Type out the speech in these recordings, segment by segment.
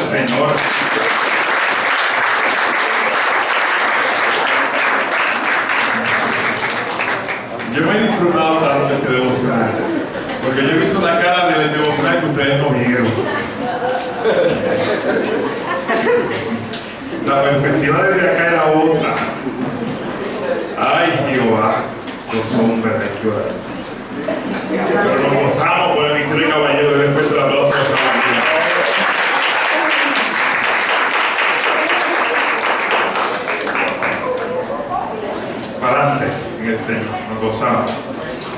Señor. Yo me he disfrutado tanto este devocional, porque yo he visto la cara del devocional que ustedes no vieron. La perspectiva desde acá era otra. Ay, Jehová, los hombres hay que orar. Pero nos gozamos por el ministerio de caballero. Después fuerte el aplauso a nuestra familia. Para adelante en el Señor, nos gozamos.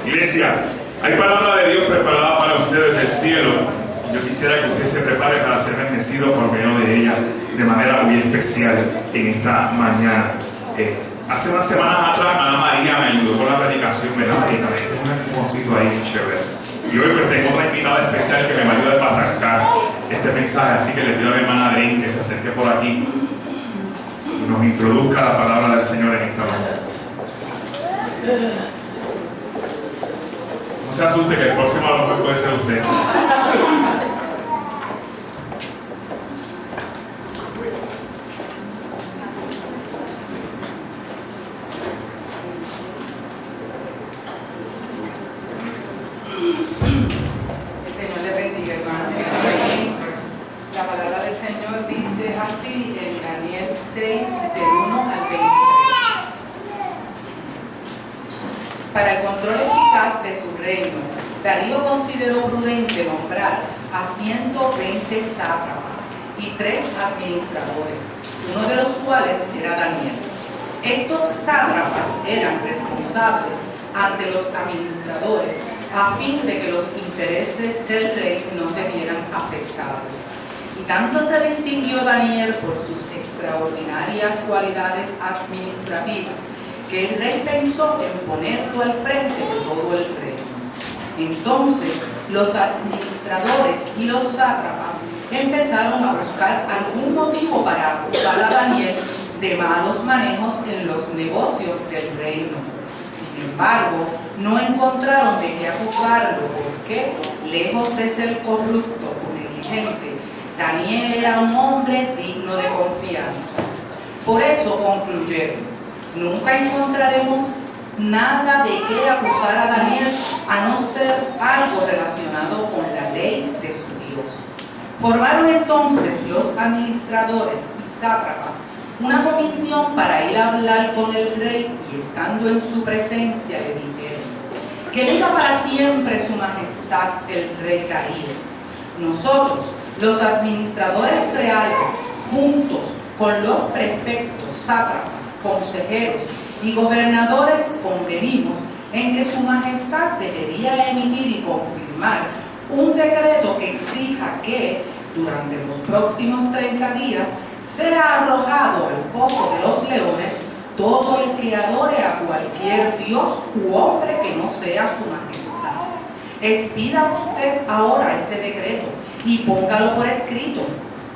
Iglesia, hay palabra de Dios preparada para ustedes del cielo. Yo quisiera que usted se prepare para ser bendecido por medio de ella de manera muy especial en esta mañana. Hace unas semanas atrás, Ana María me ayudó con la predicación, ¿verdad? Y también tengo un esponjito ahí chévere. Y hoy pues tengo una invitada especial que me va a ayudar para arrancar este mensaje. Así que le pido a mi hermana Adrián que se acerque por aquí y nos introduzca la palabra del Señor en esta mañana. No se asuste que el próximo a lo mejor puede ser usted. Para el control eficaz de su reino, Darío consideró prudente nombrar a 120 sátrapas y 3 administradores, uno de los cuales era Daniel. Estos sátrapas eran responsables ante los administradores a fin de que los intereses del rey no se vieran afectados. Y tanto se distinguió Daniel por sus extraordinarias cualidades administrativas que el rey pensó en ponerlo al frente de todo el reino. Entonces los administradores y los sátrapas empezaron a buscar algún motivo para acusar a Daniel de malos manejos en los negocios del reino. Sin embargo, no encontraron de qué acusarlo porque, lejos de ser corrupto o negligente, Daniel era un hombre digno de confianza. Por eso concluyeron: nunca encontraremos nada de qué acusar a Daniel a no ser algo relacionado con la ley de su Dios. Formaron entonces los administradores y sátrapas una comisión para ir a hablar con el rey y estando en su presencia le dijeron: que viva para siempre su majestad el rey Darío. Nosotros, los administradores reales, juntos con los prefectos, sátrapas, consejeros y gobernadores, convenimos en que su majestad debería emitir y confirmar un decreto que exija que durante los próximos 30 días sea arrojado al foso de los leones todo el que adore a cualquier dios u hombre que no sea su majestad. Expida usted ahora ese decreto y póngalo por escrito.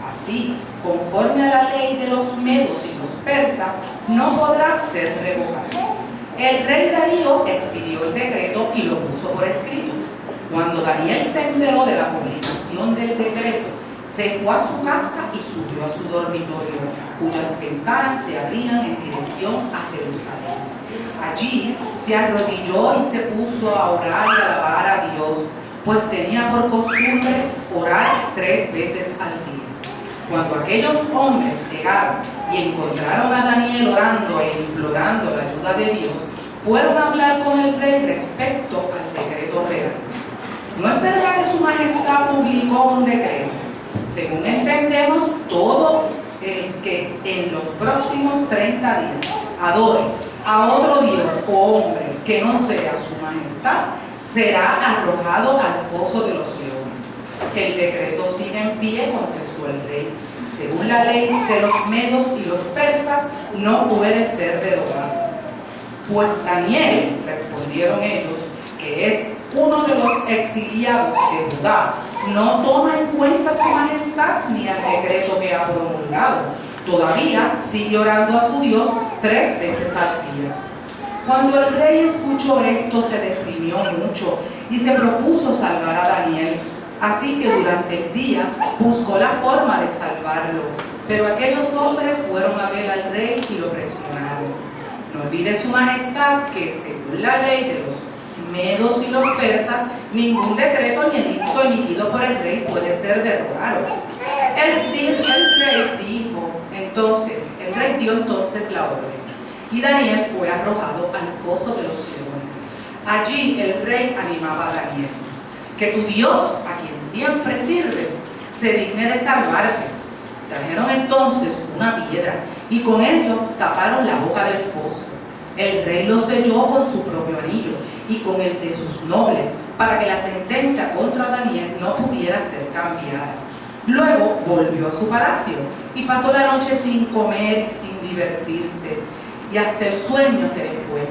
Así, conforme a la ley de los medos y los persas, no podrá ser revocado. El rey Darío expidió el decreto y lo puso por escrito. Cuando Daniel se enteró de la publicación del decreto, se fue a su casa y subió a su dormitorio, cuyas ventanas se abrían en dirección a Jerusalén. Allí se arrodilló y se puso a orar y alabar a Dios, pues tenía por costumbre orar 3 veces al día. Cuando aquellos hombres llegaron y encontraron a Daniel orando e implorando la ayuda de Dios, fueron a hablar con el rey respecto al decreto real. No es verdad que su majestad publicó un decreto. Según entendemos, todo el que en los próximos 30 días adore a otro dios o hombre que no sea su majestad, será arrojado al foso de los leones. El decreto sigue en pie, contestó el rey. Según la ley de los medos y los persas, no puede ser derogado. Pues Daniel, respondieron ellos, que es uno de los exiliados de Judá, no toma en cuenta su majestad ni al decreto que ha promulgado. Todavía sigue orando a su Dios 3 veces al día. Cuando el rey escuchó esto, se deprimió mucho y se propuso salvar a Daniel. Así que durante el día buscó la forma de salvarlo. Pero aquellos hombres fueron a ver al rey y lo presionaron. No olvide su majestad que según la ley de los medos y los persas, ningún decreto ni edicto emitido por el rey puede ser derogado. El rey dio entonces la orden, y Daniel fue arrojado al foso de los leones. Allí el rey animaba a Daniel: que tu Dios, a quien siempre sirves, se digne de salvarte. Trajeron entonces una piedra y con ello taparon la boca del foso. El rey lo selló con su propio anillo y con el de sus nobles, para que la sentencia contra Daniel no pudiera ser cambiada. Luego volvió a su palacio y pasó la noche sin comer y sin divertirse, y hasta el sueño se le fue.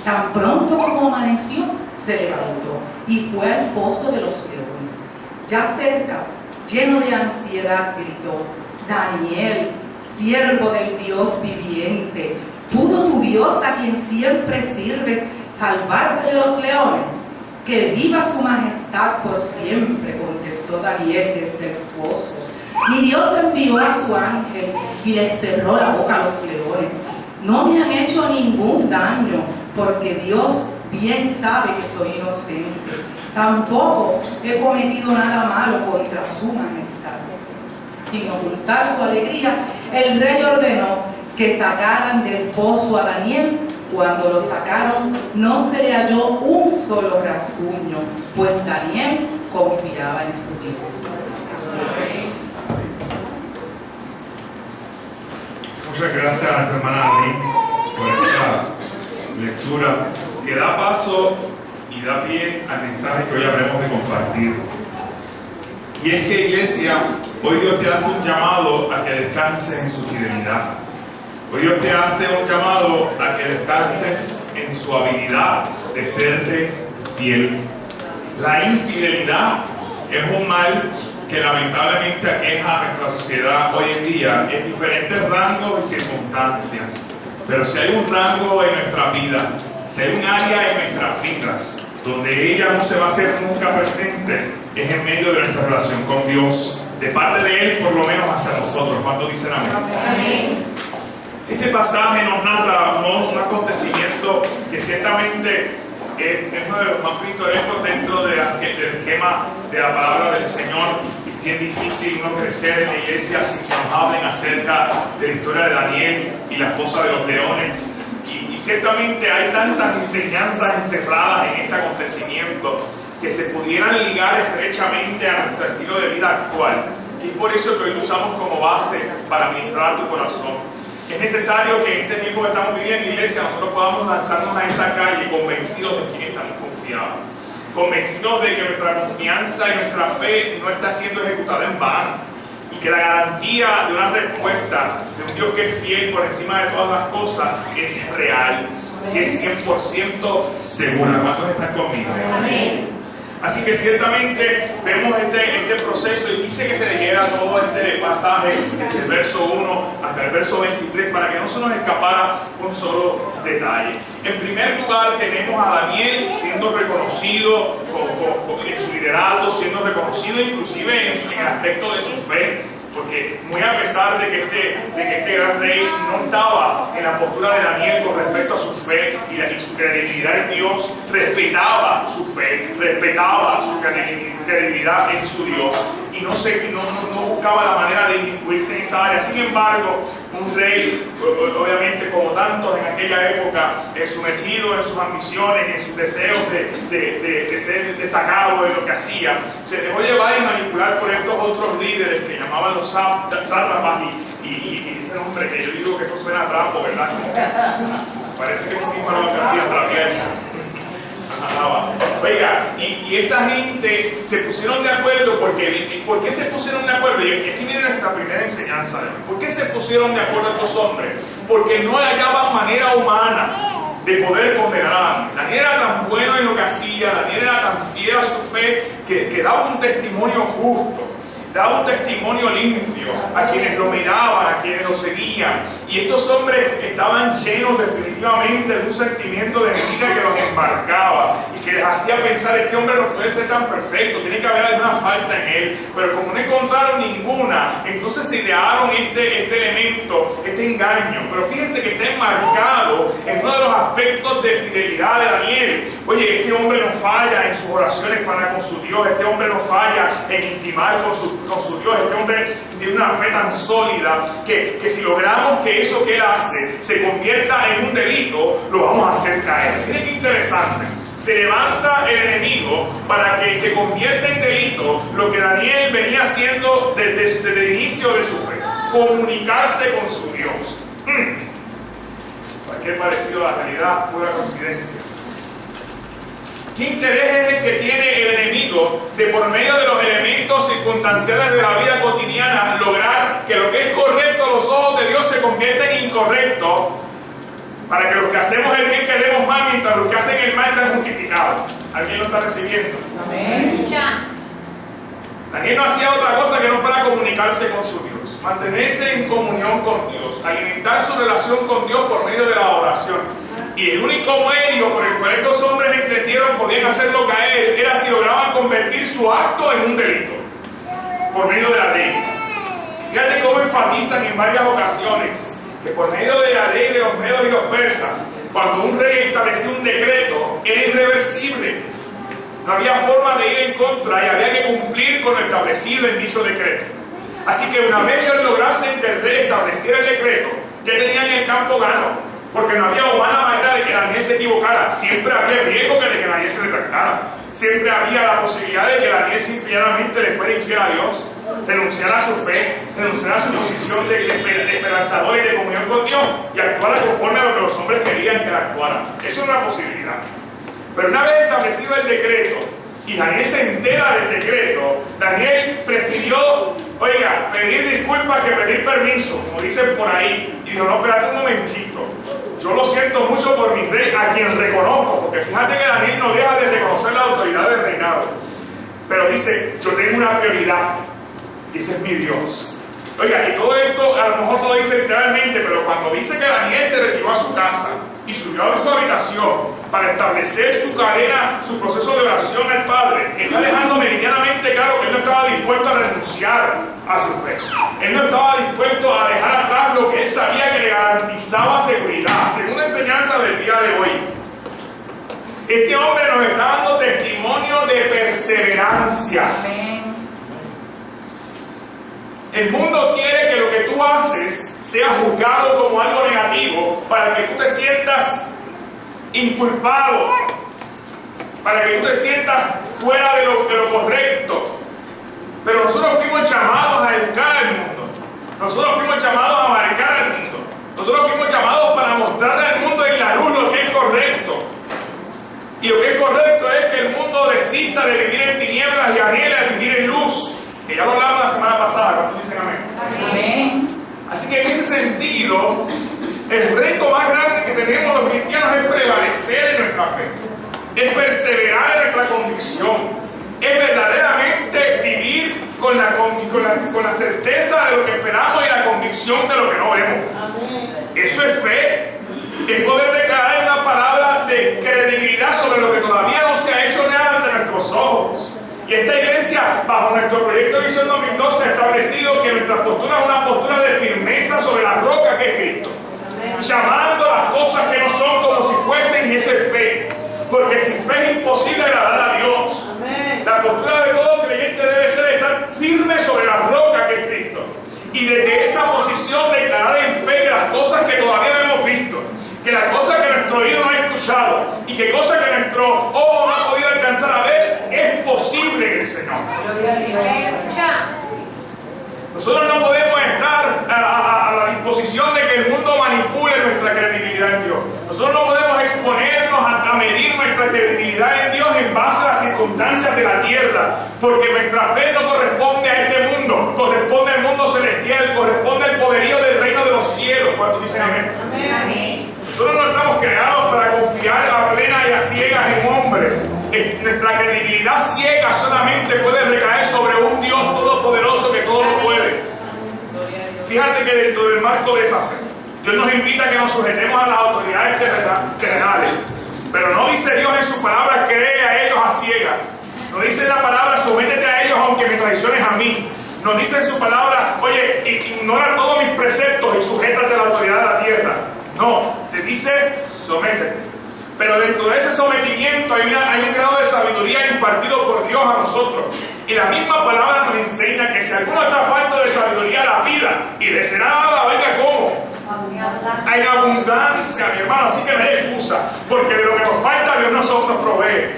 Tan pronto como amaneció, se levantó y fue al foso de los leones. Ya cerca, lleno de ansiedad, gritó: Daniel, siervo del Dios viviente, ¿pudo tu Dios, a quien siempre sirves, salvarte de los leones? Que viva su majestad por siempre, contestó Daniel desde el foso. Mi Dios envió a su ángel y les cerró la boca a los leones. No me han hecho ningún daño, porque Dios bien sabe que soy inocente. Tampoco he cometido nada malo contra su majestad. Sin ocultar su alegría, el rey ordenó que sacaran del foso a Daniel. Cuando lo sacaron, no se le halló un solo rasguño, pues Daniel confiaba en su Dios. Muchas gracias a nuestra hermana Aline por esta lectura que da paso y da pie al mensaje que hoy habremos de compartir. Y es que, iglesia, hoy Dios te hace un llamado a que descanses en su fidelidad. Hoy Dios te hace un llamado a que descanses en su habilidad de serte fiel. La infidelidad es un mal que lamentablemente aqueja a nuestra sociedad hoy en día en diferentes rangos y circunstancias. Pero si hay un rango en nuestra vida, si hay un área en nuestras vidas donde ella no se va a hacer nunca presente, es en medio de nuestra relación con Dios, de parte de Él, por lo menos hacia nosotros. ¿Cuántos dicen amén? Amén. Este pasaje nos narra un acontecimiento que ciertamente es uno de los más pintorescos dentro del esquema de la palabra del Señor. Es bien difícil uno crecer en la iglesia sin que nos hablen acerca de la historia de Daniel y la fosa de los leones. Y ciertamente hay tantas enseñanzas encerradas en este acontecimiento que se pudieran ligar estrechamente a nuestro estilo de vida actual. Y es por eso que hoy lo usamos como base para ministrar a tu corazón. Es necesario que en este tiempo que estamos viviendo, iglesia, nosotros podamos lanzarnos a esta calle convencidos de quién estamos confiados, convencidos de que nuestra confianza y nuestra fe no está siendo ejecutada en vano, y que la garantía de una respuesta de un Dios que es fiel por encima de todas las cosas es real y es 100% segura. ¿Cuántos están conmigo? Amén. Así que ciertamente vemos este proceso, y quise que se leyera todo este pasaje desde el verso 1 hasta el verso 23 para que no se nos escapara un solo detalle. En primer lugar, tenemos a Daniel siendo reconocido en su liderazgo, siendo reconocido inclusive en el aspecto de su fe, porque muy a pesar de que este gran rey no estaba en la postura de Daniel con respecto a su fe y su credibilidad en Dios, respetaba su fe, respetaba su credibilidad en su Dios, y no buscaba la manera de incluirse en esa área. Sin embargo, un rey, obviamente como tantos en aquella época, sumergido en sus ambiciones, en sus deseos de ser destacado en lo que hacía, se dejó llevar y manipular por estos otros líderes que llamaban los sátrapas, y ese nombre que yo digo que eso suena a trapo, ¿verdad? Parece que eso mismo era lo que hacía trapear. Oiga, y esa gente se pusieron de acuerdo porque ¿por qué se pusieron de acuerdo? Y aquí viene nuestra primera enseñanza. ¿Por qué se pusieron de acuerdo estos hombres? Porque no hallaban manera humana de poder condenar a Daniel. Daniel era tan bueno en lo que hacía, Daniel era tan fiel a su fe que daba un testimonio justo. daba un testimonio limpio a quienes lo miraban, a quienes lo seguían. Y estos hombres estaban llenos definitivamente de un sentimiento de vida que los embarcaba y que les hacía pensar: este hombre no puede ser tan perfecto, tiene que haber alguna falta en él. Pero como no encontraron ninguna, entonces se idearon este elemento, este engaño. Pero fíjense que está enmarcado en uno de los aspectos de fidelidad de Daniel. Oye, este hombre no falla en sus oraciones para con su Dios, este hombre no falla en intimar con su Dios, este hombre tiene una fe tan sólida que si logramos que eso que él hace se convierta en un delito, lo vamos a hacer caer. Miren qué interesante. Se levanta el enemigo para que se convierta en delito lo que Daniel venía haciendo desde el inicio de su fe: comunicarse con su Dios. Cualquier parecido a la realidad, pura coincidencia. ¿Qué interés es el que tiene el enemigo de, por medio de los elementos circunstanciales de la vida cotidiana, lograr que lo que es correcto a los ojos de Dios se convierta en incorrecto, para que los que hacemos el bien quedemos mal, mientras los que hacen el mal sean justificados? ¿Alguien lo está recibiendo? Amén. Daniel no hacía otra cosa que no fuera comunicarse con su Dios, mantenerse en comunión con Dios, alimentar su relación con Dios por medio de la oración. Y el único medio por el cual estos hombres entendieron podían hacerlo caer era si lograban convertir su acto en un delito, por medio de la ley. Fíjate cómo enfatizan en varias ocasiones que por medio de la ley de los medos y los persas, cuando un rey establecía un decreto, era irreversible. No había forma de ir en contra y había que cumplir con lo establecido en dicho decreto. Así que una vez ellos lograsen que el rey estableciera el decreto, ya tenían el campo gano, porque no había humana manera de que Daniel se equivocara. Siempre había riesgo de que Daniel se retractara. Siempre había la posibilidad de que Daniel simplemente le fuera infiel a Dios, renunciara a su fe, renunciara a su posición de esperanzador y de comunión con Dios y actuara conforme a lo que los hombres querían que actuara. Eso es una posibilidad. Pero una vez establecido el decreto y Daniel se entera del decreto, Daniel prefirió, pedir disculpas que pedir permiso, como dicen por ahí. Y dijo: no, espérate un momentito, yo lo siento mucho por mi rey, a quien reconozco, porque fíjate que Daniel no deja de reconocer la autoridad del reinado, pero dice: yo tengo una prioridad, y ese es mi Dios. Y todo esto a lo mejor no lo dice literalmente, pero cuando dice que Daniel se retiró a su casa y subió a su habitación para establecer su cadena, su proceso de oración al Padre, está dejando meridianamente claro que él no estaba dispuesto a renunciar a su fe. Él no estaba dispuesto a dejar atrás lo que él sabía que le garantizaba seguridad, según la enseñanza del día de hoy. Este hombre nos está dando testimonio de perseverancia. El mundo quiere que lo que tú haces sea juzgado como algo negativo para que tú te sientas inculpado, para que tú te sientas fuera de lo correcto. Pero nosotros fuimos llamados a educar al mundo. Nosotros fuimos llamados a marcar al mundo. Nosotros fuimos llamados para mostrarle al mundo en la luz lo que es correcto. Y lo que es correcto es que el mundo desista de vivir en tinieblas y anhela vivir en luz. Que ya lo hablamos la semana pasada. ¿Cuántos dicen amén? Amén. Así que en ese sentido, el reto más grande que tenemos los cristianos es prevalecer en nuestra fe, es perseverar en nuestra convicción, es verdaderamente vivir con la certeza de lo que esperamos y la convicción de lo que no vemos. Eso es fe, es poder declarar una palabra de credibilidad sobre lo que todavía no se ha hecho nada ante nuestros ojos. Y esta iglesia, bajo nuestro proyecto Visión 2012, ha establecido que nuestra postura es una postura de firmeza sobre la roca que es Cristo, llamando las cosas que no son como si fuesen, y eso es fe, porque sin fe es imposible agradar a Dios. La postura de todo creyente debe ser estar firme sobre la roca que es Cristo, y desde esa posición declarar en fe que las cosas que todavía no hemos visto, que las cosas que nuestro oído no ha escuchado y que cosas que nuestro ojo no ha podido alcanzar a ver, es posible en el Señor. Nosotros no podemos estar a la disposición de que el mundo manipule nuestra credibilidad en Dios. Nosotros no podemos exponernos a medir nuestra credibilidad en Dios en base a las circunstancias de la tierra, porque nuestra fe no corresponde a este mundo, corresponde al mundo celestial, corresponde al poderío del reino de los cielos. ¿Cuántos dicen amén? Amén. Nosotros no estamos creados para confiar a plena y a ciegas en hombres. Nuestra credibilidad ciega solamente puede recaer sobre un Dios todopoderoso que dentro del marco de esa fe, Dios nos invita a que nos sujetemos a las autoridades terrenales. Pero no dice Dios en su palabra, créele a ellos a ciegas. No dice la palabra, sométete a ellos aunque me traiciones a mí. No dice en su palabra, oye, ignora todos mis preceptos y sujétate a la autoridad de la tierra. No, te dice, sométete. Pero dentro de ese sometimiento hay un grado de sabiduría impartido por Dios a nosotros. Y la misma palabra nos enseña que si alguno está falto de sabiduría, la pida y le será dada, oiga, ¿cómo? Hay abundancia, mi hermano, así que no hay excusa, porque de lo que nos falta Dios nos provee.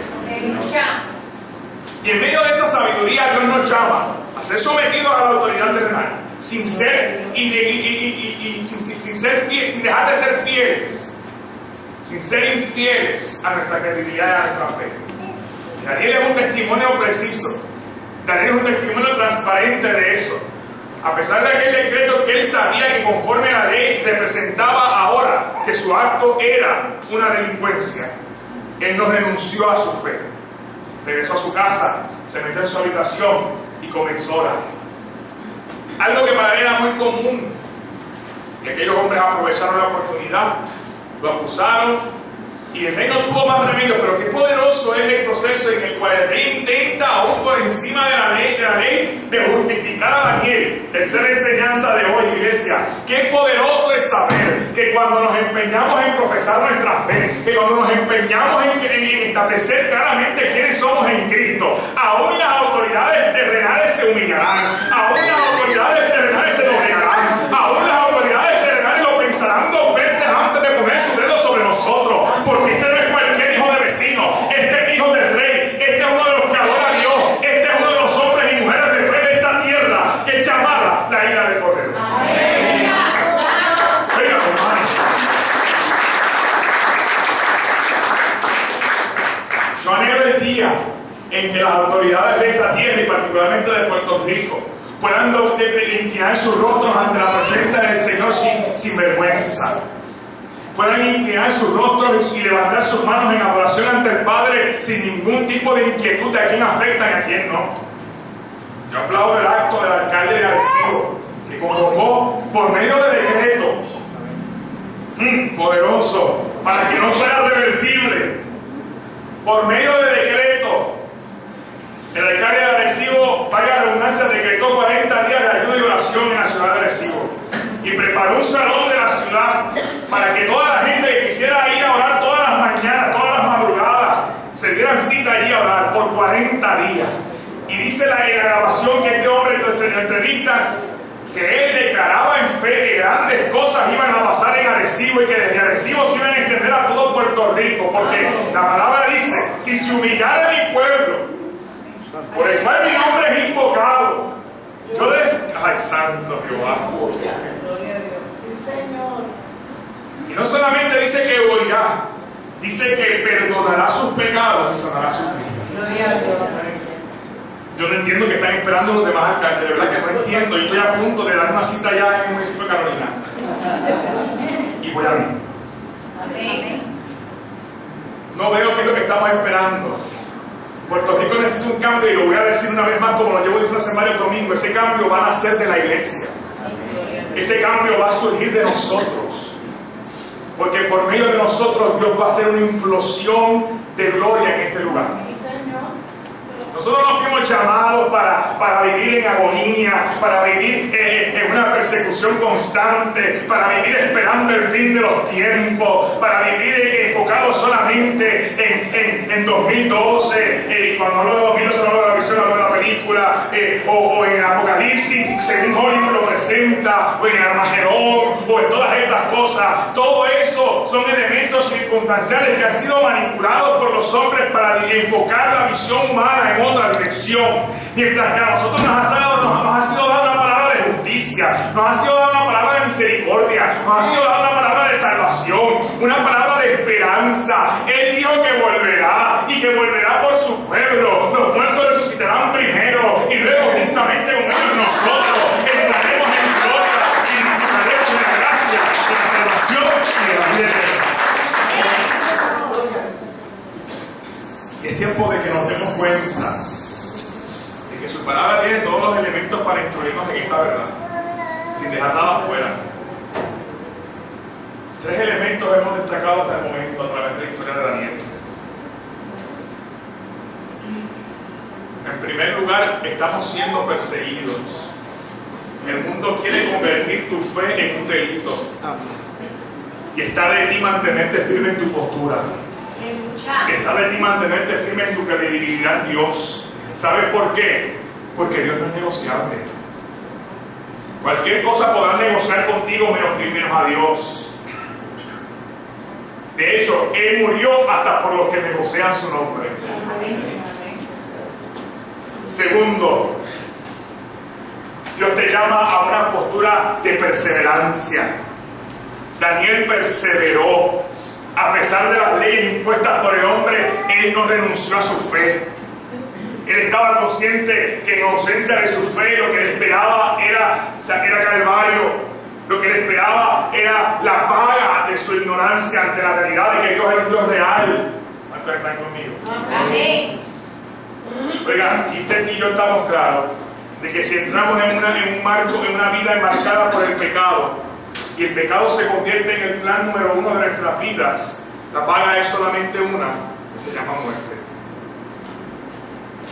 Y en medio de esa sabiduría Dios nos llama a ser sometidos a la autoridad terrenal, sin ser sin dejar de ser fieles, sin ser infieles a nuestra credibilidad y a nuestra fe. Daniel es un testimonio preciso, Daniel es un testimonio transparente de eso. A pesar de aquel decreto que él sabía que conforme a la ley representaba ahora que su acto era una delincuencia, él no renunció a su fe. Regresó a su casa, se metió en su habitación y comenzó a orar. Algo que para él era muy común. Y aquellos hombres aprovecharon la oportunidad, lo acusaron y el rey no tuvo más remedio. Pero qué poderoso es el proceso en el cual el rey intenta, aún por encima de la ley, de justificar a Daniel. Tercera enseñanza de hoy, iglesia. Qué poderoso es saber que cuando nos empeñamos en profesar nuestra fe, que cuando nos empeñamos en establecer claramente quiénes somos en Cristo, aún las autoridades terrenales se humillarán, aún las autoridades terrenales se doblegarán, aún las autoridades terrenales lo pensarán dos veces antes de poner su dedo sobre nosotros, porque este no es cualquier hijo de vecino, este es el hijo del rey, este es uno de los que adora a Dios, este es uno de los hombres y mujeres de fe de esta tierra que es llamada la ira del Cordero. Yo anhelo el día en que las autoridades de esta tierra y particularmente de Puerto Rico puedan inclinar sus rostros ante la presencia del Señor sin vergüenza. Puedan inclinar sus rostros y levantar sus manos en adoración ante el Padre sin ningún tipo de inquietud de a quién afectan y a quién no. Yo aplaudo el acto del alcalde de Arecibo, que convocó por medio de decreto poderoso para que no fuera reversible. Por medio de decreto, el alcalde de Arecibo, vaya la redundancia, decretó 40 días de ayuda y oración en la ciudad de Arecibo. Y preparó un salón de la ciudad para que toda la gente que quisiera ir a orar todas las mañanas, todas las madrugadas, se dieran cita allí a orar por 40 días. Y dice en la grabación que este hombre en la entrevista, que él declaraba en fe que grandes cosas iban a pasar en Arecibo y que desde Arecibo se iban a extender a todo Puerto Rico, porque la palabra dice, si se humillara mi pueblo, por el cual mi nombre es invocado, yo les... ¡Ay, santo Jehová! Sí, Señor. Y no solamente dice que oirá, dice que perdonará sus pecados y sanará sus heridas. Yo no entiendo que están esperando los demás alcaldes, de verdad que no entiendo. Yo estoy a punto de dar una cita ya en el municipio de Carolina. Y voy a ir. No veo qué es lo que estamos esperando. Puerto Rico necesita un cambio y lo voy a decir una vez más como lo llevo diciendo hace varios domingos. Ese cambio va a nacer de la iglesia. Ese cambio va a surgir de nosotros. Porque por medio de nosotros Dios va a hacer una implosión de gloria en este lugar. Nosotros no fuimos llamados para vivir en agonía, para vivir en una persecución constante, para vivir esperando el fin de los tiempos, para vivir enfocados solamente en 2012, cuando hablo de 2012 hablo de la visión, hablo de la película, o en el Apocalipsis, según Hollywood lo presenta, o en el Armagedón, o en todas estas cosas. Todo eso son elementos circunstanciales que han sido manipulados por los hombres para enfocar la visión humana en otra dirección, mientras que a nosotros nos ha sido dada una palabra de justicia, nos ha sido dada una palabra de misericordia, nos ha sido dada una palabra de salvación, una palabra de esperanza. Él dijo que volverá y que volverá por su pueblo. Los muertos resucitarán primero y luego juntamente con ellos nosotros entraremos en gloria y disfrutaremos de la gracia, de la salvación y de la vida eterna. Y es tiempo de que nos demos cuenta de que su palabra tiene todos los elementos para instruirnos en esta verdad. sin dejar nada afuera. 3 elementos hemos destacado hasta el momento a través de la historia de Daniel. En primer lugar, estamos siendo perseguidos. El mundo quiere convertir tu fe en un delito. Y está de ti mantenerte firme en tu postura. Está de ti mantenerte firme en tu credibilidad en Dios. ¿Sabes por qué? Porque Dios no es negociable. Cualquier cosa podrá negociar contigo menos a Dios. De hecho, Él murió hasta por los que negocian su nombre. Segundo, Dios te llama a una postura de perseverancia. Daniel perseveró. A pesar de las leyes impuestas por el hombre, él no renunció a su fe. Él estaba consciente que en ausencia de su fe lo que le esperaba era calvario. Lo que le esperaba era la paga de su ignorancia ante la realidad de que Dios era un Dios real. ¿Cuántos están conmigo? Amén. Oiga, aquí usted y yo estamos claros de que si entramos en una vida enmarcada por el pecado, y el pecado se convierte en el plan número 1 de nuestras vidas, la paga es solamente una, que se llama muerte.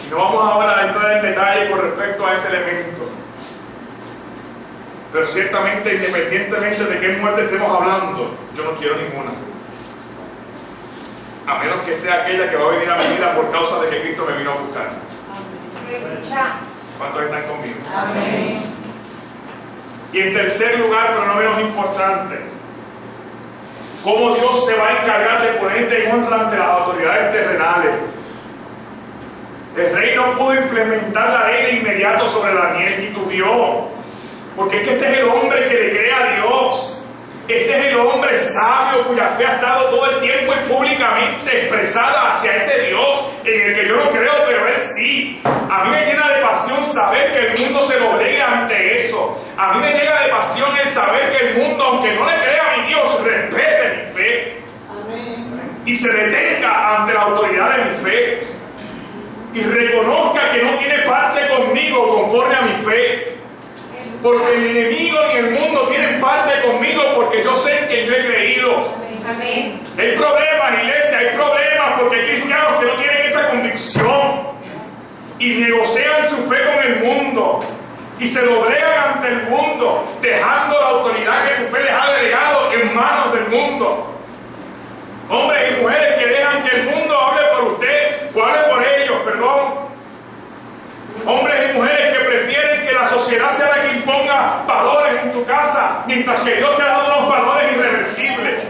Y no vamos ahora a entrar en detalle con respecto a ese elemento, pero ciertamente, independientemente de qué muerte estemos hablando, yo no quiero ninguna, a menos que sea aquella que va a venir a mi vida por causa de que Cristo me vino a buscar. ¿Cuántos están conmigo? Amén. Y en tercer lugar, pero no menos importante, cómo Dios se va a encargar de ponerte en honra ante las autoridades terrenales. El rey no pudo implementar la ley de inmediato sobre Daniel, titubeó, porque es que este es el hombre que le cree a Dios. Este es el hombre sabio cuya fe ha estado todo el tiempo y públicamente expresada hacia ese Dios en el que yo no creo, pero él sí. A mí me llena de pasión saber que el mundo se doblegue ante eso. A mí me llena de pasión el saber que el mundo, aunque no le crea a mi Dios, respete mi fe. Amén. Y se detenga ante la autoridad de mi fe. Y reconozca que no tiene parte conmigo conforme a mi fe. Porque el enemigo y el mundo tienen parte conmigo porque yo sé en quien yo he creído. Amén. Hay problemas, iglesia, hay problemas porque hay cristianos que no tienen esa convicción y negocian su fe con el mundo y se doblegan ante el mundo, dejando la autoridad que su fe les ha delegado en manos del mundo. Hombres y mujeres que dejan que el mundo hable por usted o hable por ellos, perdón. Hombres y mujeres que prefieren que la sociedad sea la que imponga valores en tu casa, mientras que Dios te ha dado unos valores irreversibles.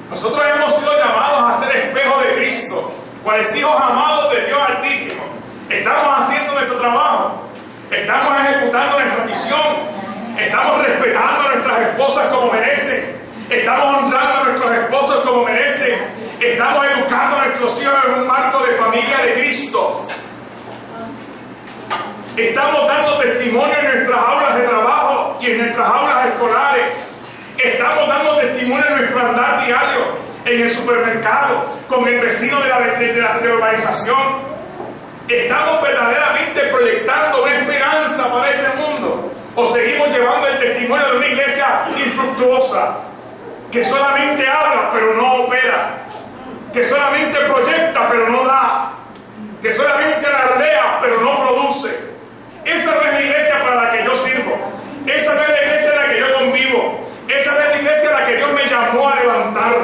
Nosotros hemos sido llamados a ser espejo de Cristo, cuales hijos amados de Dios Altísimo. Estamos haciendo nuestro trabajo, estamos ejecutando nuestra misión, estamos respetando a nuestras esposas como merecen, estamos honrando a nuestros esposos como merecen, estamos educando a nuestros hijos en un marco de familia de Cristo. Estamos dando testimonio en nuestras aulas de trabajo y en nuestras aulas escolares. Estamos dando testimonio en nuestro andar diario, en el supermercado, con el vecino de la urbanización. ¿Estamos verdaderamente proyectando una esperanza para este mundo? ¿O seguimos llevando el testimonio de una iglesia infructuosa, que solamente habla pero no opera, que solamente proyecta pero no da, que solamente alardea pero no produce? Esa no es la iglesia para la que yo sirvo. Esa no es la iglesia en la que yo convivo. Esa no es la iglesia en la que Dios me llamó a levantar.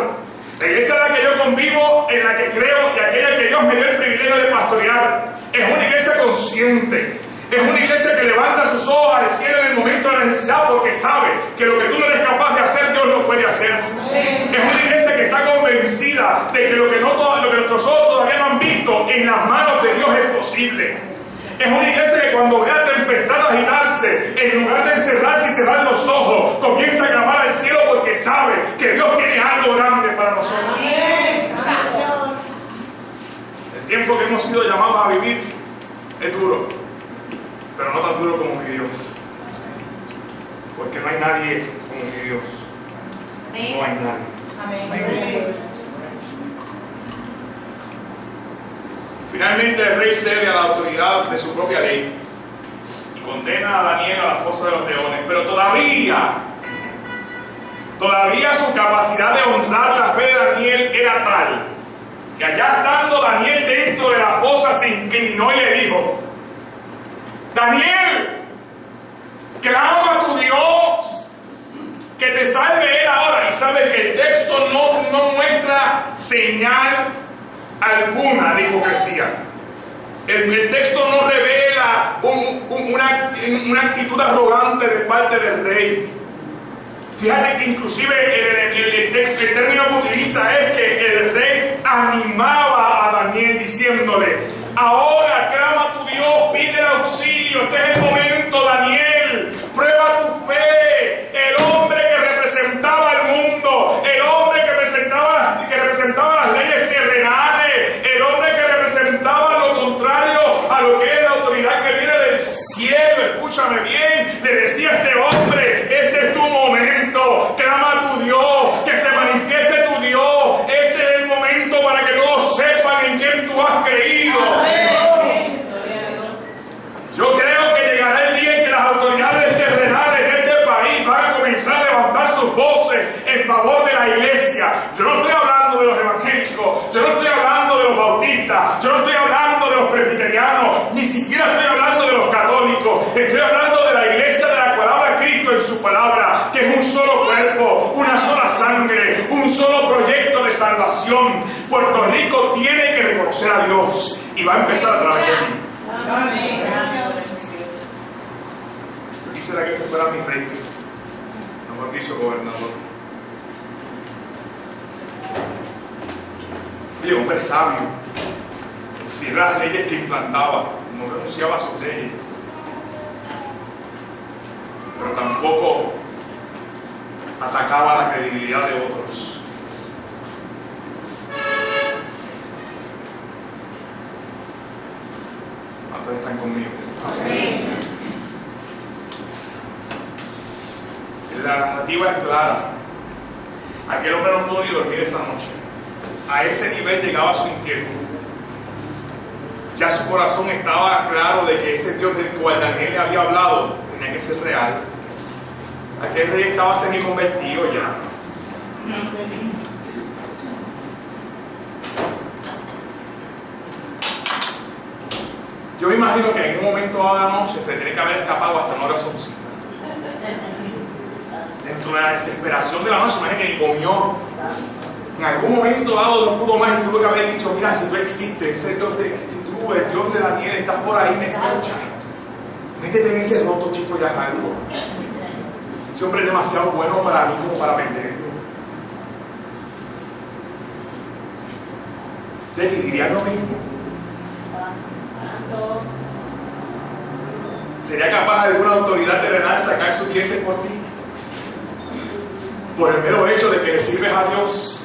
La iglesia en la que yo convivo, en la que creo y aquella que Dios me dio el privilegio de pastorear, es una iglesia consciente. Es una iglesia que levanta sus ojos al cielo en el momento de la necesidad porque sabe que lo que tú no eres capaz de hacer, Dios lo puede hacer. Es una iglesia que está convencida de que lo que nuestros ojos todavía no han visto, en las manos de Dios es posible. Es una iglesia que cuando ve la tempestad agitarse, en lugar de encerrarse y cerrar los ojos, comienza a clamar al cielo porque sabe que Dios tiene algo grande para nosotros. El tiempo que hemos sido llamados a vivir es duro, pero no tan duro como mi Dios. Porque no hay nadie como mi Dios. No hay nadie. Amén. Finalmente el rey cede a la autoridad de su propia ley y condena a Daniel a la fosa de los leones, pero todavía su capacidad de honrar la fe de Daniel era tal que allá estando Daniel dentro de la fosa se inclinó y le dijo: Daniel, clama a tu Dios que te salve él ahora. Y sabe que el texto no muestra señal alguna de hipocresía. El texto no revela una actitud arrogante de parte del rey. Fíjate que inclusive el término que utiliza es que el rey animaba a Daniel diciéndole: ahora clama a tu Dios, pide auxilio, este es el momento, Daniel, prueba tu fe. El hombre que representaba al mundo, el hombre que representaba las leyes terrenales, el hombre que representaba lo contrario a lo que es la autoridad que viene del cielo, escúchame bien, le decía a este hombre: este es tu momento, clama a tu Dios, que se manifieste tu Dios, este es el momento para que todos sepan en quién tú has creído. Yo creo que llegará el día en que las autoridades terrenales de este país van a comenzar a levantar sus voces en favor de la iglesia. Yo no estoy hablando de los evangélicos, yo no estoy hablando de los bautistas, yo no estoy hablando de los presbiterianos, ni siquiera estoy hablando de los católicos. Estoy hablando de la iglesia de la cual habla Cristo en su palabra, que es un solo cuerpo, una sola sangre, un solo proyecto de salvación. Puerto Rico tiene que reconocer a Dios y va a empezar a través de ti. Amén. Yo quisiera que ese fuera mi rey, mejor dicho, gobernador. Oye, hombre sabio, fiel a las leyes que implantaba, no renunciaba a sus leyes, pero tampoco atacaba la credibilidad de otros. ¿Cuántos están conmigo? Amén. La narrativa es clara. Aquel hombre no pudo ni dormir esa noche. A ese nivel llegaba su inquietud. Ya su corazón estaba claro de que ese Dios del cual Daniel le había hablado tenía que ser real. Aquel rey estaba semi-convertido ya. Yo me imagino que en un momento dado de la noche se tiene que haber escapado hasta una oracióncita. Dentro de la desesperación de la noche, imagínate que ni comió. En algún momento dado no pudo más y tuvo que haber dicho: mira, si tú existes, ese Dios si tú, el Dios de Daniel, estás por ahí, me escucha. Métete en ese roto, chico, ya algo. Ese hombre es demasiado bueno para mí como para perderlo. ¿De ti dirías lo mismo? ¿Sería capaz alguna autoridad terrenal sacar sus dientes por ti? Por el mero hecho de que le sirves a Dios.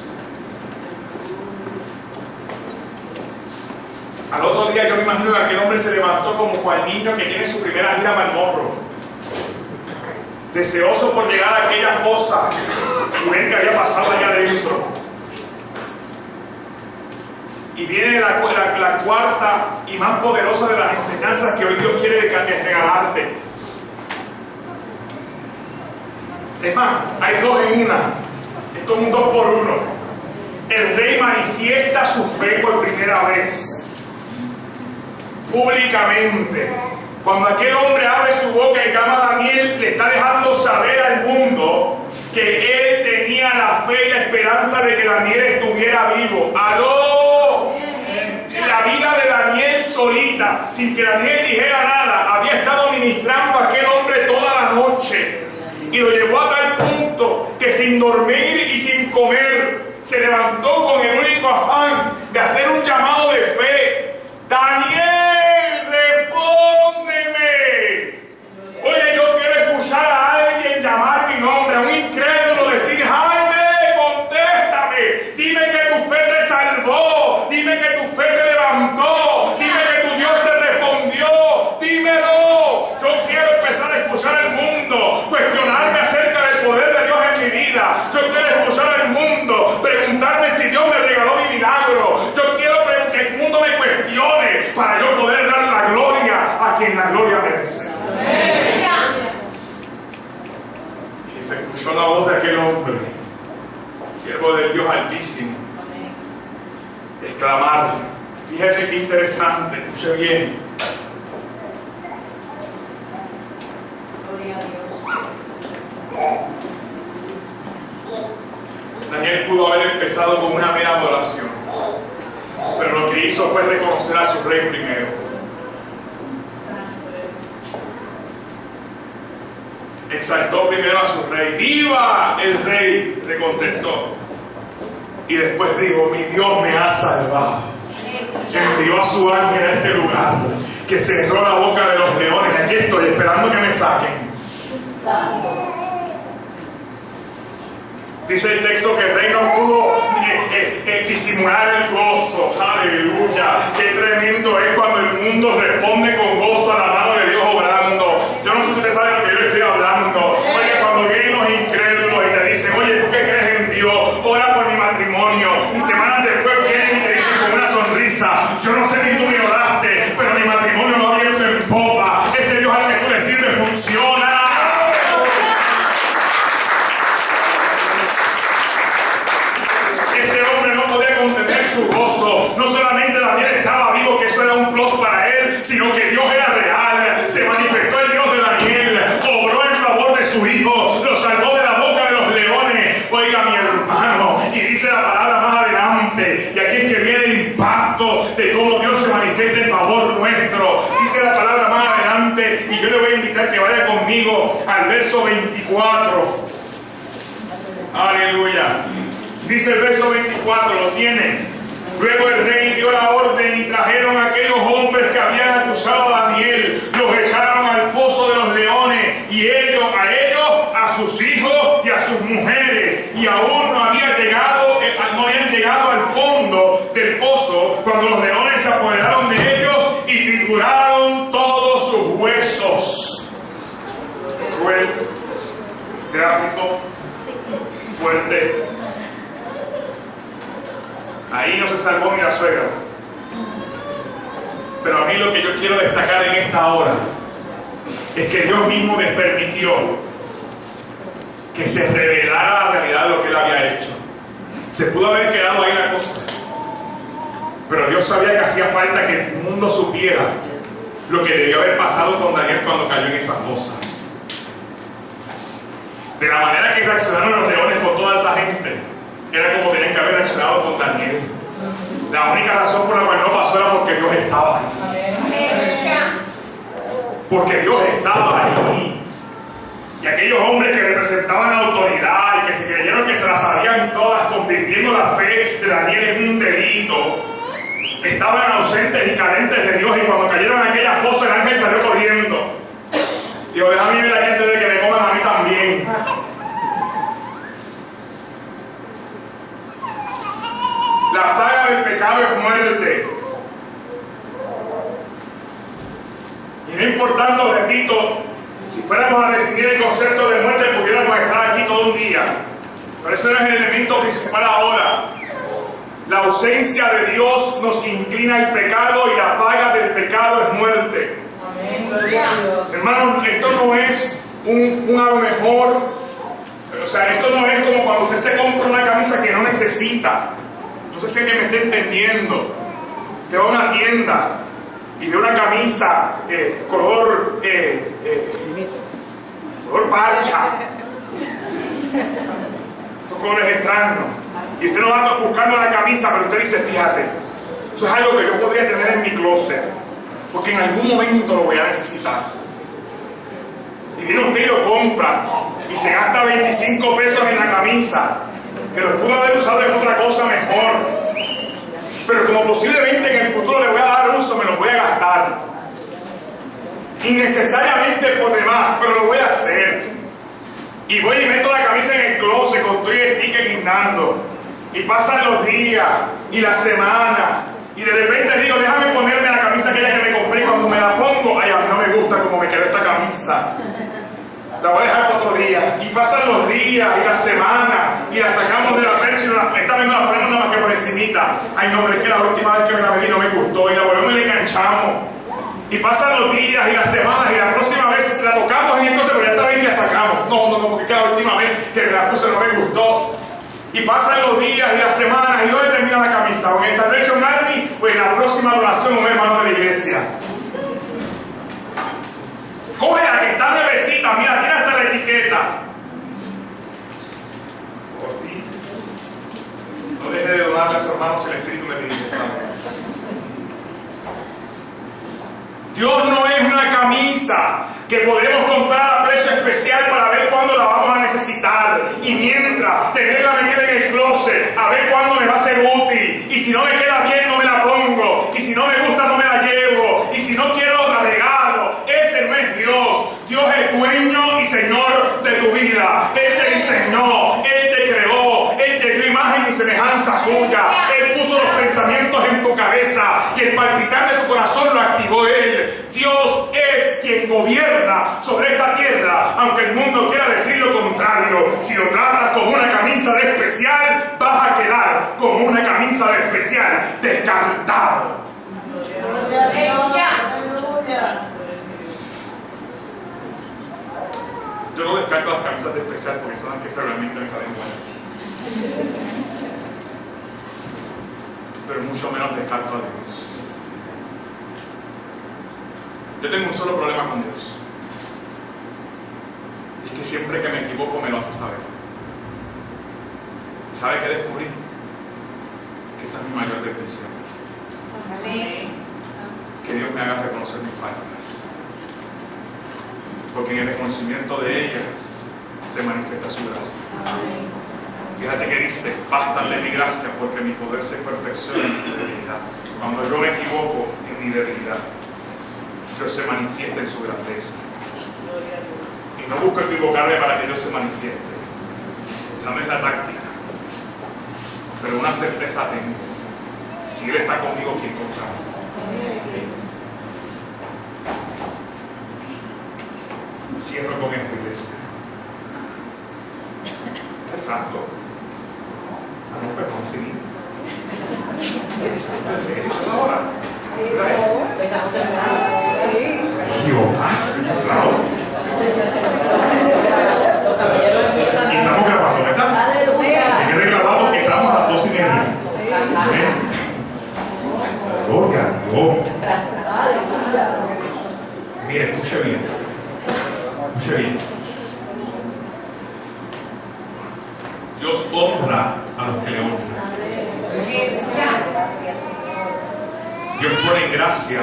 Al otro día yo me imagino que aquel hombre se levantó como cual niño que tiene su primera gira para el morro, deseoso por llegar a aquella fosa y ver qué había pasado allá adentro. Y viene la cuarta y más poderosa de las enseñanzas que hoy Dios quiere regalarte. Es más, hay dos en una. Esto es un 2 por 1. El rey manifiesta su fe por primera vez, públicamente. Cuando aquel hombre abre su boca y llama a Daniel, le está dejando saber al mundo que él tenía la fe y la esperanza de que Daniel estuviera vivo. ¡Aló! La vida de Daniel solita, sin que Daniel dijera nada, había estado ministrando a aquel hombre toda la noche. Y lo llevó a tal punto que sin dormir y sin comer, se levantó con el único afán de hacer un llamado de fe. ¡Daniel, respóndeme! Oye, yo quiero escuchar a alguien llamar mi nombre, a un incrédulo decir: Jaime, contéstame, dime que tu fe te salvó, dime que tu fe te levantó, dime que tu Dios te respondió, dímelo. Yo quiero empezar a escuchar al mundo, cuestionarme acerca del poder de Dios en mi vida. Yo quiero escuchar al mundo, preguntarme si Dios me regaló mi milagro. Yo quiero que el mundo me Fíjate qué interesante, escuche bien. Gloria a Dios. Daniel pudo haber empezado con una mera adoración, pero lo que hizo fue reconocer a su rey primero. Exaltó primero a su rey. ¡Viva el rey!, le contestó. Y después dijo: mi Dios me ha salvado, que envió a su ángel a este lugar, que cerró la boca de los leones. Aquí estoy esperando que me saquen. Dice el texto que el rey no pudo disimular el gozo. Aleluya. Qué tremendo es cuando el mundo responde con gozo a la mano de Dios obrando. Yo no sé si usted sabe de lo que yo le estoy hablando. Oye, cuando vienen los incrédulos y te dicen: oye, ¿tú qué crees en Dios? Ora por mi matrimonio. Y semanas después vienen y te dicen con una sonrisa: yo no sé si tú me oraste, pero mi matrimonio lo ha abierto en popa. Ese Dios al que tú le sirves funciona. Contener su gozo. No solamente Daniel estaba vivo, que eso era un plus para él, sino que Dios era real. Se manifestó el Dios de Daniel, obró en favor de su hijo, lo salvó de la boca de los leones. Oiga, mi hermano, y dice la palabra más adelante, y aquí es que viene el impacto de cómo Dios se manifiesta en favor nuestro. Dice la palabra más adelante, y yo le voy a invitar que vaya conmigo al verso 24. Aleluya. Dice el verso 24, lo tienen. Luego el rey dio la orden y trajeron a aquellos hombres que habían acusado a Daniel, los echaron al foso de los leones, y ellos, a sus hijos y a sus mujeres, y aún no habían llegado al fondo del foso cuando los leones se apoderaron de ellos y trituraron todos sus huesos. Cruel, gráfico, fuerte. Ahí no se salvó ni la suegra. Pero a mí lo que yo quiero destacar en esta hora es que Dios mismo les permitió que se revelara la realidad de lo que él había hecho. Se pudo haber quedado ahí la cosa, pero Dios sabía que hacía falta que el mundo supiera lo que debió haber pasado con Daniel cuando cayó en esa fosa. De la manera que reaccionaron los leones con toda esa gente, era como tenían que haber reaccionado con Daniel. La única razón por la cual no pasó era porque Dios estaba ahí. Porque Dios estaba ahí. Y aquellos hombres que representaban la autoridad y que se creyeron que se las sabían todas, convirtiendo la fe de Daniel en un delito, estaban ausentes y carentes de Dios. Y cuando cayeron en aquella fosa, el ángel salió corriendo. Dijo: déjame ver aquí antes de que me coman a mí también. La paga del pecado es muerte. Y no importando, repito, si fuéramos a definir el concepto de muerte, pudiéramos estar aquí todo un día. Pero ese no es el elemento principal ahora. La ausencia de Dios nos inclina al pecado y la paga del pecado es muerte. Hermano, esto no es un a lo mejor. O sea, esto no es como cuando usted se compra una camisa que no necesita. No sé si alguien me está entendiendo. Te va a una tienda y ve una camisa color parcha. Esos colores extraños. Y usted no va buscando la camisa, pero usted dice: fíjate, eso es algo que yo podría tener en mi closet, porque en algún momento lo voy a necesitar. Y viene usted y lo compra y se gasta 25 pesos en la camisa, que lo pudo haber usado en otra cosa mejor, pero como posiblemente en el futuro le voy a dar uso, me lo voy a gastar innecesariamente por demás, pero lo voy a hacer. Y voy y meto la camisa en el closet con todo el sticker guindando, y pasan los días y las semanas, y de repente digo: déjame ponerme la camisa aquella que me compré. Cuando me la pongo, ay, a mí no me gusta como me quedó esta camisa, la voy a dejar para otro día. Y pasan los días y las semanas, y la sacamos de la percha y esta vez no la ponemos nada más que por encimita. Ay, no, pero es que la última vez que me la medí no me gustó, y la volvemos y la enganchamos. Y pasan los días y las semanas, y la próxima vez la tocamos en el coche, pero ya esta vez y la sacamos. No, porque es que la última vez que me la puse no me gustó. Y pasan los días y las semanas, ¿y dónde termina la camisa? ¿O en el Salvation Army o en la próxima adoración un hermano de la iglesia? Coge la que está nuevecita, mira, tiene hasta la etiqueta. No deje de donarle a sus hermanos el Espíritu me dirige, ¿sabe? Dios no es una camisa que podemos comprar a precio especial para ver cuándo la vamos a necesitar. Y mientras, tenerla metida en el closet, a ver cuándo me va a ser útil. Y si no me queda bien, no me la pongo. Y si no me gusta, no me la llevo. Y si no quiero, la regalo. Ese no es Dios. Dios es dueño y Señor de tu vida. Él te diseñó, Él te creó, Él te dio imagen y semejanza suya. Él puso los pensamientos en tu cabeza y el palpitar de tu corazón lo activó Él. Dios es quien gobierna sobre esta tierra, aunque el mundo quiera decir lo contrario. Si lo tratas como una camisa de especial, vas a quedar como una camisa de especial, descartado. Yo no descarto las camisas de especial porque son las que realmente me salen buenas. Pero mucho menos descarto a Dios. Yo tengo un solo problema con Dios. Y es que siempre que me equivoco me lo hace saber. ¿Y sabe qué descubrí? Que esa es mi mayor bendición. Que Dios me haga reconocer mis faltas. Porque en el reconocimiento de ellas se manifiesta su gracia. Fíjate que dice, bástale mi gracia porque mi poder se perfecciona en tu debilidad. Cuando yo me equivoco en mi debilidad, Dios se manifiesta en su grandeza. Y no busco equivocarme para que Dios se manifieste. Esa no es la táctica. Pero una certeza tengo. Si Él está conmigo, ¿quién contra mí? Cierro con esto, iglesia. Exacto. No, perdón, seguí. Exacto, en serio, ahora. Y estamos grabando, ¿verdad? Se quede grabado que entramos a las 2:30. Gloria a Dios. Mire, escuche bien. Escuche bien. Dios honra a los que le honran. Dios pone en gracia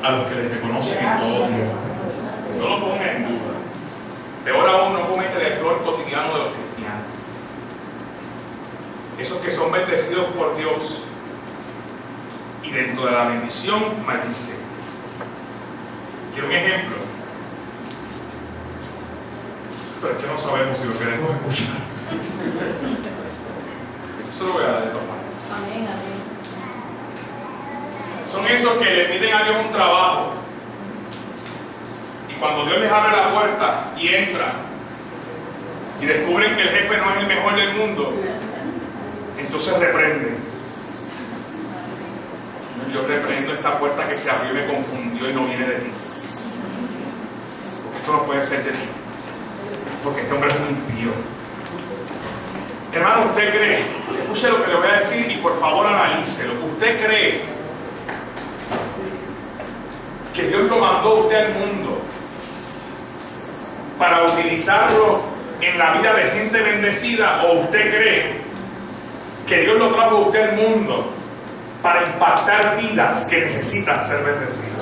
a los que les reconocen en todo tiempo. No lo ponga en duda. Peor aún, no comete el error cotidiano de los cristianos. Esos que son bendecidos por Dios y dentro de la bendición maldicen. Quiero un ejemplo. Pero es que no sabemos si lo queremos escuchar. Eso lo voy a dar de tomar. Amén, amén. Son esos que le piden a Dios un trabajo y cuando Dios les abre la puerta y entran y descubren que el jefe no es el mejor del mundo, entonces reprenden. Yo reprendo esta puerta que se abrió y me confundió y no viene de ti, porque esto no puede ser de ti, porque este hombre es un impío. Hermano, ¿usted cree? Escuche lo que le voy a decir y por favor analícelo. ¿Usted cree que Dios lo mandó a usted al mundo para utilizarlo en la vida de gente bendecida, o usted cree que Dios lo trajo a usted al mundo para impactar vidas que necesitan ser bendecidas?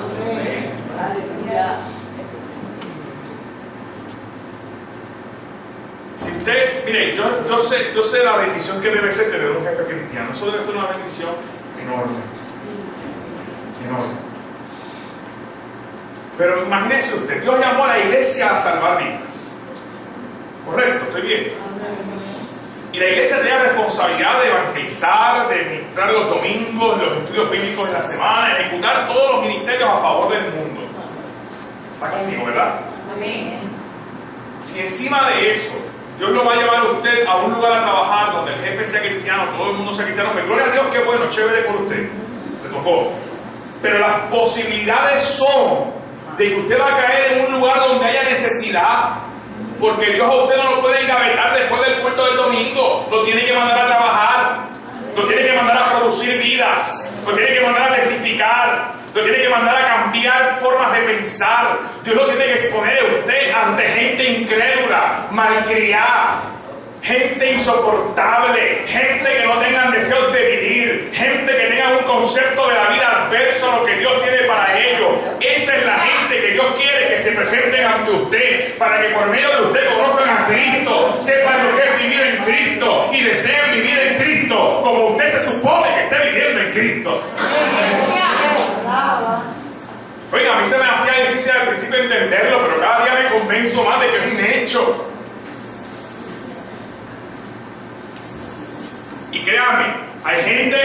Si usted, mire, yo sé la bendición que debe ser tener un jefe cristiano. Eso debe ser una bendición enorme. Enorme. Pero imagínese usted, Dios llamó a la iglesia a salvar vidas. Correcto, estoy bien. Y la iglesia tiene la responsabilidad de evangelizar, de ministrar los domingos, los estudios bíblicos de la semana, de ejecutar todos los ministerios a favor del mundo. ¿Está conmigo, verdad? Amén. Si encima de eso Dios lo va a llevar a usted a un lugar a trabajar donde el jefe sea cristiano, todo el mundo sea cristiano, pues gloria a Dios, qué bueno, chévere por usted, le tocó. Pero las posibilidades son de que usted va a caer en un lugar donde haya necesidad, Porque Dios a usted no lo puede engavetar después del culto del domingo. Lo tiene que mandar a trabajar. Lo tiene que mandar a producir vidas. Lo tiene que mandar a testificar. Lo tiene que mandar a cambiar formas de pensar. Dios lo tiene que exponer a usted ante gente incrédula, malcriada, gente insoportable, gente que no tengan deseos de vivir, gente que tenga un concepto de la vida adverso a lo que Dios tiene para ellos. Esa es la gente que Dios quiere que se presenten ante usted, para que por medio de usted conozcan a Cristo, sepan lo que es vivir en Cristo y deseen vivir en Cristo como usted se supone que esté viviendo en Cristo. Oiga, a mí se me hacía difícil al principio entenderlo, pero cada día me convenzo más de que es un hecho. Y créanme, hay gente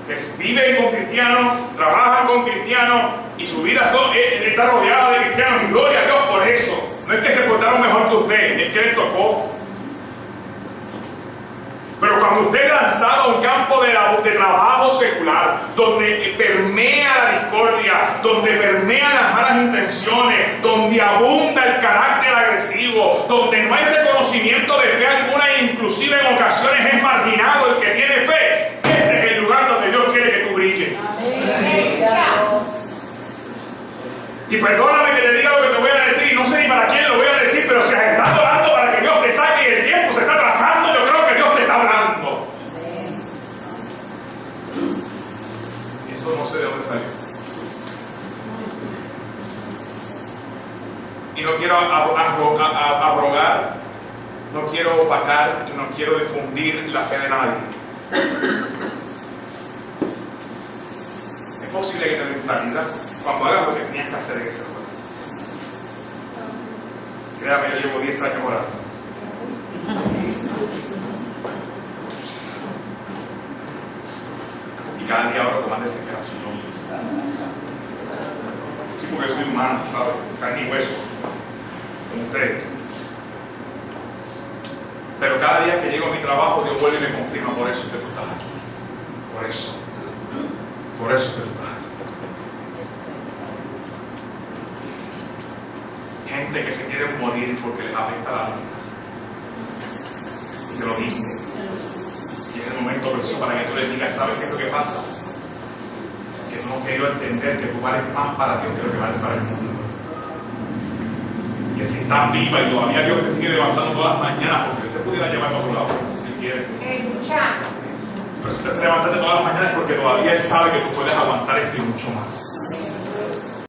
que vive con cristianos, trabajan con cristianos y su vida está rodeada de cristianos, y gloria a Dios por eso. No es que se portaron mejor que usted, es que les tocó. Pero cuando usted es lanzado a un campo de trabajo secular, donde permea la discordia, donde permean las malas intenciones, donde abunda el carácter agresivo, donde no hay reconocimiento de fe alguna e inclusive en ocasiones es marginado el que tiene fe, ese es el lugar donde Dios quiere que tú brilles. Y perdóname que te diga lo que te voy a decir, y no sé ni para quién lo voy a decir, pero si has estado orando para que Dios te saque y el tiempo se está atrasando, yo creo que Dios te está hablando. Eso no sé de dónde salió. Y no quiero abrogar, no quiero opacar y no quiero difundir la fe de nadie. Es posible que te den salida cuando hagas lo que tenías que hacer en ese lugar. Créame, yo llevo 10 años orando. Y cada día oro con más desesperación. Sí, porque yo soy humano, ¿sabes? Carne y hueso. Como usted. Pero cada día que llego a mi trabajo, Dios vuelve y me confirma: por eso es que tú estás aquí. Por eso. Por eso es que tú estás aquí. Gente que se quiere morir porque les apesta la vida. Y te lo dice. Y es el momento preciso para que tú les digas: ¿sabes qué es lo que pasa? Que no quiero entender que tú vales más para Dios que lo que vales para el mundo. Que si estás viva y todavía Dios te sigue levantando todas las mañanas, porque Dios te pudiera llevar a otro lado, si quiere. Pero si te hace levantarte todas las mañanas es porque todavía Él sabe que tú puedes aguantar esto y mucho más.